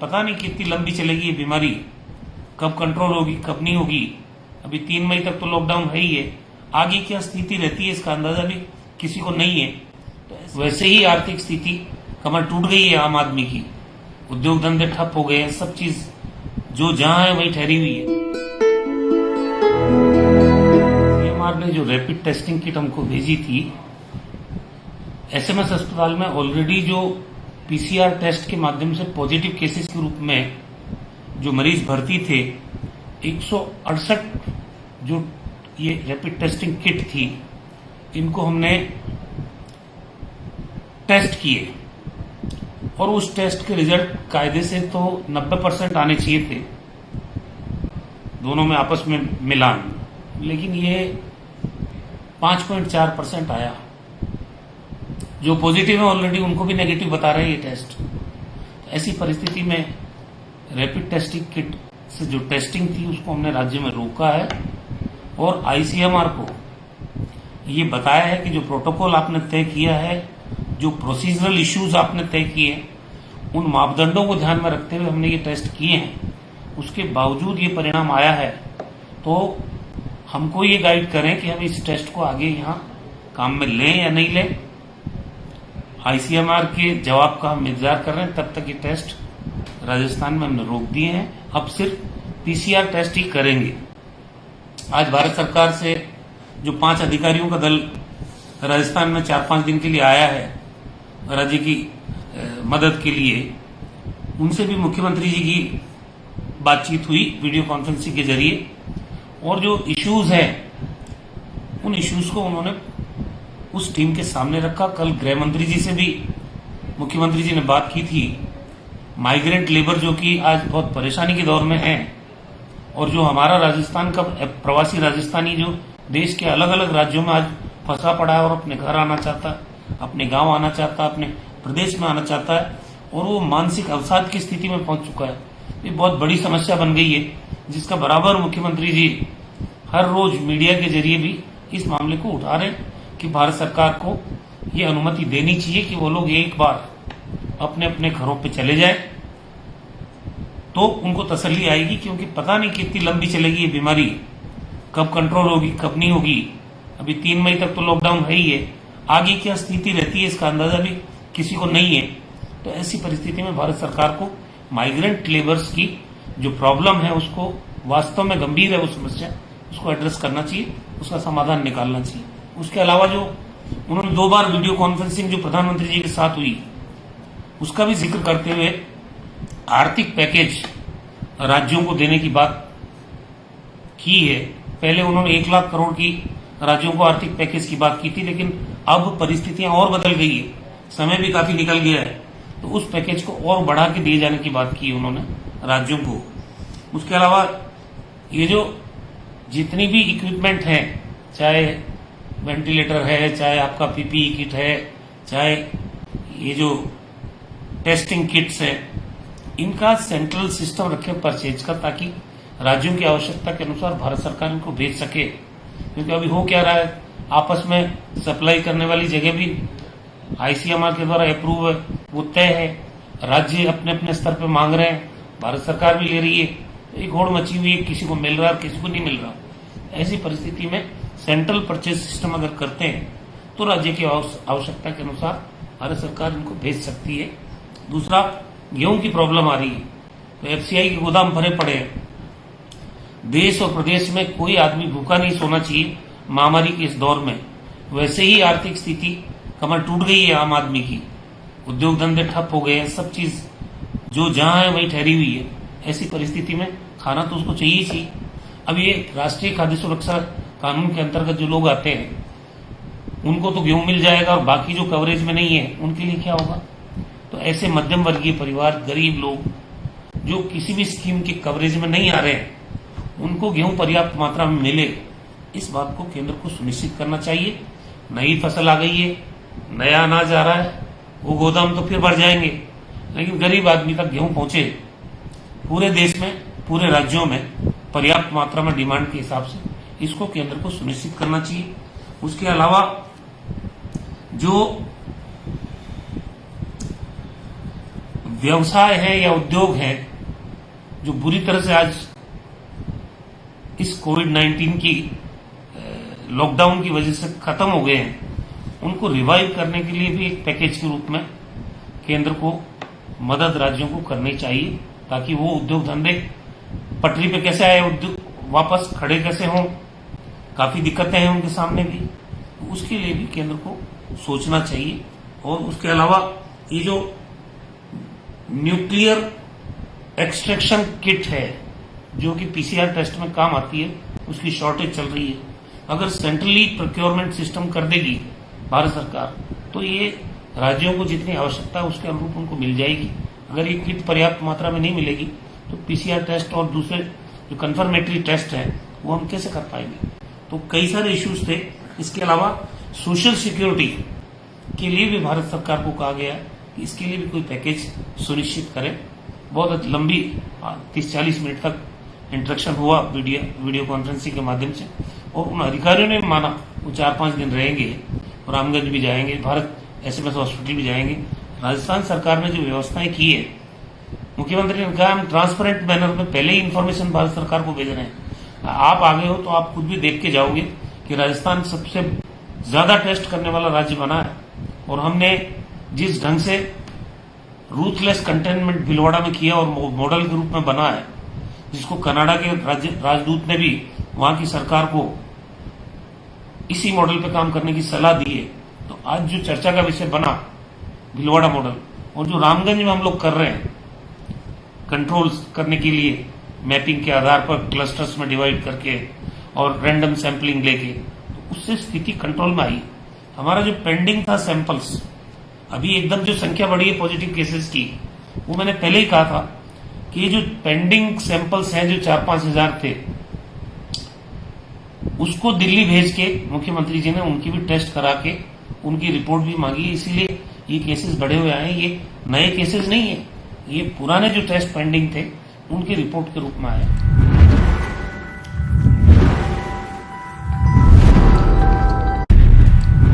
पता नहीं कितनी लंबी चलेगी ये बीमारी, कब कंट्रोल होगी कब नहीं होगी। अभी 3 मई तक तो लॉकडाउन है ही है, आगे क्या स्थिति रहती है इसका अंदाजा भी किसी को नहीं है। तो वैसे ही आर्थिक स्थिति कमर टूट गई है आम आदमी की, उद्योग धंधे ठप हो गए हैं, सब चीज जो जहां है वहीं ठहरी हुई है। सीएमआर ने जो रैपिड टेस्टिंग किट हमको भेजी थी, एसएमएस अस्पताल में ऑलरेडी जो पीसीआर टेस्ट के माध्यम से पॉजिटिव केसेस के रूप में जो मरीज भर्ती थे, 168 जो ये रैपिड टेस्टिंग किट थी, इनको हमने टेस्ट किए और उस टेस्ट के रिजल्ट कायदे से तो 90% आने चाहिए थे, दोनों में आपस में मिलान, लेकिन ये 5.4% आया। जो पॉजिटिव है ऑलरेडी उनको भी नेगेटिव बता रहे हैं ये टेस्ट। तो ऐसी परिस्थिति में रैपिड टेस्टिंग किट से जो टेस्टिंग थी उसको हमने राज्य में रोका है और आईसीएमआर को ये बताया है कि जो प्रोटोकॉल आपने तय किया है, जो प्रोसीजरल इश्यूज आपने तय किए, उन मापदंडों को ध्यान में रखते हुए हमने ये टेस्ट किए हैं, उसके बावजूद ये परिणाम आया है। तो हमको ये गाइड करें कि हम इस टेस्ट को आगे यहाँ काम में लें या नहीं लें। आईसीएमआर के जवाब का हम इंतजार कर रहे हैं, तब तक ये टेस्ट राजस्थान में हमने रोक दिए हैं, अब सिर्फ पीसीआर टेस्ट ही करेंगे। आज भारत सरकार से जो 5 अधिकारियों का दल राजस्थान में 4-5 दिन के लिए आया है राज्य की मदद के लिए, उनसे भी मुख्यमंत्री जी की बातचीत हुई वीडियो कॉन्फ्रेंसिंग के जरिए, और जो इश्यूज हैं उन इश्यूज को उन्होंने उस टीम के सामने रखा। कल गृह मंत्री जी से भी मुख्यमंत्री जी ने बात की थी। माइग्रेंट लेबर जो कि आज बहुत परेशानी के दौर में है, और जो हमारा राजस्थान का प्रवासी राजस्थानी जो देश के अलग अलग राज्यों में आज फंसा पड़ा है और अपने घर आना चाहता है, अपने गांव आना चाहता है, अपने प्रदेश में आना चाहता है, और वो मानसिक अवसाद की स्थिति में पहुंच चुका है। ये बहुत बड़ी समस्या बन गई है, जिसका बराबर मुख्यमंत्री जी हर रोज मीडिया के जरिए भी इस मामले को उठा रहे हैं कि भारत सरकार को ये अनुमति देनी चाहिए कि वो लोग एक बार अपने अपने घरों पे चले जाएं, तो उनको तसल्ली आएगी। क्योंकि पता नहीं कितनी लंबी चलेगी ये बीमारी, कब कंट्रोल होगी कब नहीं होगी। अभी 3 मई तक तो लॉकडाउन है ही है, आगे क्या स्थिति रहती है इसका अंदाजा भी किसी को नहीं है। तो ऐसी परिस्थिति में भारत सरकार को माइग्रेंट लेबर्स की जो प्रॉब्लम है, उसको वास्तव में गंभीर है वो समस्या, उसको एड्रेस करना चाहिए, उसका समाधान निकालना चाहिए। उसके अलावा जो उन्होंने 2 बार वीडियो कॉन्फ्रेंसिंग जो प्रधानमंत्री जी के साथ हुई, उसका भी जिक्र करते हुए आर्थिक पैकेज राज्यों को देने की बात की है। पहले उन्होंने 1 लाख करोड़ की राज्यों को आर्थिक पैकेज की बात की थी, लेकिन अब परिस्थितियां और बदल गई है, समय भी काफी निकल गया है, तो उस पैकेज को और बढ़ा के दिए जाने की बात की उन्होंने राज्यों को। उसके अलावा ये जो जितनी भी इक्विपमेंट है, चाहे वेंटिलेटर है, चाहे आपका पीपीई किट है, चाहे ये जो टेस्टिंग किट्स है, इनका सेंट्रल सिस्टम रखे परचेज का, ताकि राज्यों की आवश्यकता के अनुसार भारत सरकार इनको भेज सके। क्योंकि अभी हो क्या रहा है, आपस में सप्लाई करने वाली जगह भी आईसीएमआर के द्वारा अप्रूव है, वो तय है, राज्य अपने अपने स्तर पर मांग रहे हैं, भारत सरकार भी ले रही है, एक होड़ मची हुई है, किसी को मिल रहा है किसी को नहीं मिल रहा। ऐसी परिस्थिति में सेंट्रल परचेज सिस्टम अगर करते हैं तो राज्य की आवश्यकता के अनुसार भारत सरकार इनको भेज सकती है। दूसरा, गेहूं की प्रॉब्लम आ रही है, तो एफसीआई के गोदाम भरे पड़े हैं। देश और प्रदेश में कोई आदमी भूखा नहीं सोना चाहिए महामारी के इस दौर में। वैसे ही आर्थिक स्थिति कमर टूट गई है आम आदमी की, उद्योग धंधे ठप हो गए हैं, सब चीज जो जहां है वहीं ठहरी हुई है। ऐसी परिस्थिति में खाना तो उसको चाहिए ही। अब ये राष्ट्रीय खाद्य सुरक्षा कानून के अंतर्गत जो लोग आते हैं उनको तो गेहूं मिल जाएगा, और बाकी जो कवरेज में नहीं है उनके लिए क्या होगा। तो ऐसे मध्यम वर्गीय परिवार, गरीब लोग जो किसी भी स्कीम के कवरेज में नहीं आ रहे हैं, उनको गेहूं पर्याप्त मात्रा में मिले, इस बात को केंद्र को सुनिश्चित करना चाहिए। नई फसल आ गई है, नया अनाज आ रहा है, वो गोदाम तो फिर बढ़ जाएंगे, लेकिन गरीब आदमी तक गेहूं पहुंचे। पूरे देश में, पूरे राज्यों में पर्याप्त मात्रा में डिमांड के हिसाब से इसको केंद्र को सुनिश्चित करना चाहिए। उसके अलावा जो व्यवसाय है या उद्योग है जो बुरी तरह से आज इस कोविड-19 की लॉकडाउन की वजह से खत्म हो गए हैं, उनको रिवाइव करने के लिए भी एक पैकेज के रूप में केंद्र को मदद राज्यों को करनी चाहिए, ताकि वो उद्योग धंधे पटरी पे कैसे आए, उद्योग वापस खड़े कैसे हों। काफी दिक्कतें हैं उनके सामने भी, उसके लिए भी केंद्र को सोचना चाहिए। और उसके अलावा ये जो न्यूक्लियर एक्सट्रैक्शन किट है जो कि पीसीआर टेस्ट में काम आती है, उसकी शॉर्टेज चल रही है। अगर सेंट्रली प्रोक्योरमेंट सिस्टम कर देगी भारत सरकार तो ये राज्यों को जितनी आवश्यकता है उसके अनुरूप उनको मिल जाएगी। अगर ये किट पर्याप्त मात्रा में नहीं मिलेगी तो पीसीआर टेस्ट और दूसरे जो कंफर्मेटरी टेस्ट है वो हम कैसे कर पाएंगे। तो कई सारे इश्यूज थे। इसके अलावा सोशल सिक्योरिटी के लिए भी भारत सरकार को कहा गया कि इसके लिए भी कोई पैकेज सुनिश्चित करें। बहुत लंबी 30-40 मिनट तक इंटरेक्शन हुआ वीडियो कॉन्फ्रेंसिंग के माध्यम से, और उन अधिकारियों ने माना वो 4-5 दिन रहेंगे, रामगंज भी जाएंगे, भारत एसएमएस हॉस्पिटल भी जाएंगे। राजस्थान सरकार ने जो व्यवस्थाएं की है, मुख्यमंत्री ने कहा हम ट्रांसपेरेंट मैनर में पहले ही इंफॉर्मेशन भारत सरकार को भेज रहे हैं। आप आगे हो तो आप खुद भी देख के जाओगे कि राजस्थान सबसे ज्यादा टेस्ट करने वाला राज्य बना है। और हमने जिस ढंग से रूथलेस कंटेनमेंट भीलवाड़ा में किया और मॉडल के रूप में बना है, जिसको कनाडा के राजदूत ने भी वहां की सरकार को इसी मॉडल पे काम करने की सलाह दी है। तो आज जो चर्चा का विषय बना भीलवाड़ा मॉडल, और जो रामगंज में हम लोग कर रहे हैं कंट्रोल करने के लिए मैपिंग के आधार पर क्लस्टर्स में डिवाइड करके और रैंडम सैंपलिंग लेके, तो उससे स्थिति कंट्रोल में आई। हमारा जो पेंडिंग था सैंपल्स, अभी एकदम जो संख्या बढ़ी है पॉजिटिव केसेस की, वो मैंने पहले ही कहा था कि ये जो पेंडिंग सैंपल्स हैं जो 4-5 हजार थे, उसको दिल्ली भेज के मुख्यमंत्री जी ने उनकी भी टेस्ट करा के उनकी रिपोर्ट भी मांगी। इसीलिए ये केसेस बढ़े हुए आए हैं। ये नए केसेस नहीं है, ये पुराने जो टेस्ट पेंडिंग थे उनकी रिपोर्ट के रूप में आए।